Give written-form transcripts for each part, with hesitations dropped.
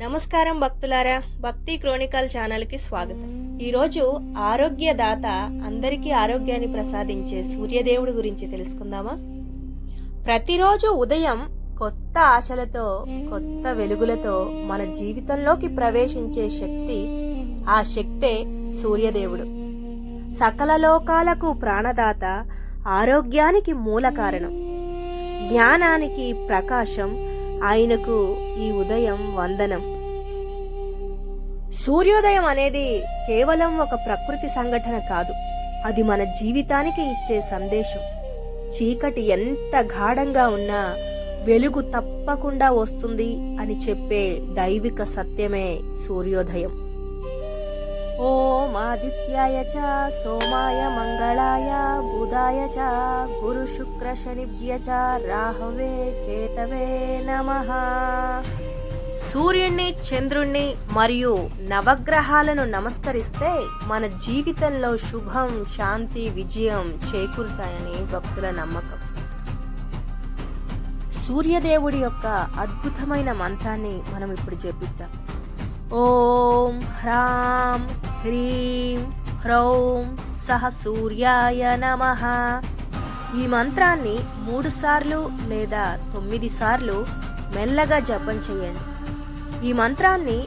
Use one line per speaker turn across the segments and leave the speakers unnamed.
నమస్కారం భక్తులారా, భక్తి క్రోనికల్ ఛానల్కి స్వాగతం. ఈరోజు ఆరోగ్యదాత, అందరికీ ఆరోగ్యాన్ని ప్రసాదించే సూర్యదేవుడి గురించి తెలుసుకుందామా? ప్రతిరోజు ఉదయం కొత్త ఆశలతో, కొత్త వెలుగులతో మన జీవితంలోకి ప్రవేశించే శక్తి, ఆ శక్తే సూర్యదేవుడు. సకల లోకాలకు ప్రాణదాత, ఆరోగ్యానికి మూల కారణం, జ్ఞానానికి ప్రకాశం. ఆయనకు ఈ ఉదయం వందనం. సూర్యోదయం అనేది కేవలం ఒక ప్రకృతి సంఘటన కాదు, అది మన జీవితానికి ఇచ్చే సందేశం. చీకటి ఎంత గాఢంగా ఉన్నా వెలుగు తప్పకుండా వస్తుంది అని చెప్పే దైవిక సత్యమే సూర్యోదయం. ఓం ఆదిత్యాయ చ సోమాయ మంగళాయ బుధాయ చ గురు శుక్ర శనిభ్య చ రాహవే కేతవే నమః. సూర్యుణ్ణి, చంద్రుణ్ణి మరియు నవగ్రహాలను నమస్కరిస్తే మన జీవితంలో శుభం, శాంతి, విజయం చేకూరుతాయని భక్తుల నమ్మకం. సూర్యదేవుడి యొక్క అద్భుతమైన మంత్రాన్ని మనం ఇప్పుడు జపిద్దాం. ఓం హ్రాం హ్రీం హ్రౌం సహ సూర్యాయ నమః. ఈ మంత్రాన్ని 3 సార్లు లేదా 9 సార్లు మెల్లగా జపం చేయండి. ఈ మంత్రాన్ని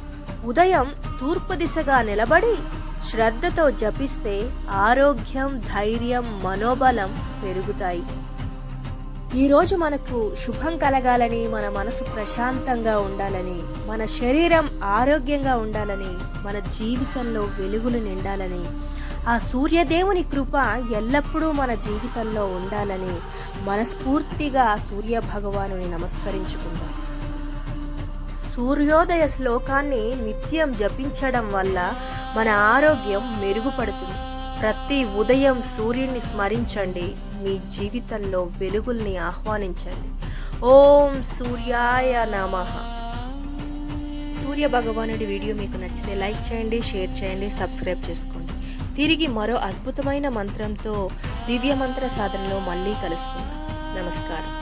ఉదయం తూర్పు దిశగా నిలబడి శ్రద్ధతో జపిస్తే ఆరోగ్యం, ధైర్యం, మనోబలం పెరుగుతాయి. ఈరోజు మనకు శుభం కలగాలని, మన మనసు ప్రశాంతంగా ఉండాలని, మన శరీరం ఆరోగ్యంగా ఉండాలని, మన జీవితంలో వెలుగులు నిండాలని, ఆ సూర్యదేవుని కృప ఎల్లప్పుడూ మన జీవితంలో ఉండాలని మనస్ఫూర్తిగా సూర్య భగవానుని నమస్కరించుకుందాం. సూర్యోదయ శ్లోకాన్ని నిత్యం జపించడం వల్ల మన ఆరోగ్యం మెరుగుపడుతుంది. ప్రతి ఉదయం సూర్యుడిని స్మరించండి, మీ జీవితంలో వెలుగుల్ని ఆహ్వానించండి. ఓం సూర్యాయ నమః. సూర్య భగవానుడి వీడియో మీకు నచ్చితే లైక్ చేయండి, షేర్ చేయండి, సబ్స్క్రైబ్ చేసుకోండి. తిరిగి మరో అద్భుతమైన మంత్రంతో దివ్య మంత్ర సాధనలో మళ్ళీ కలుసుకుందాం. నమస్కారం.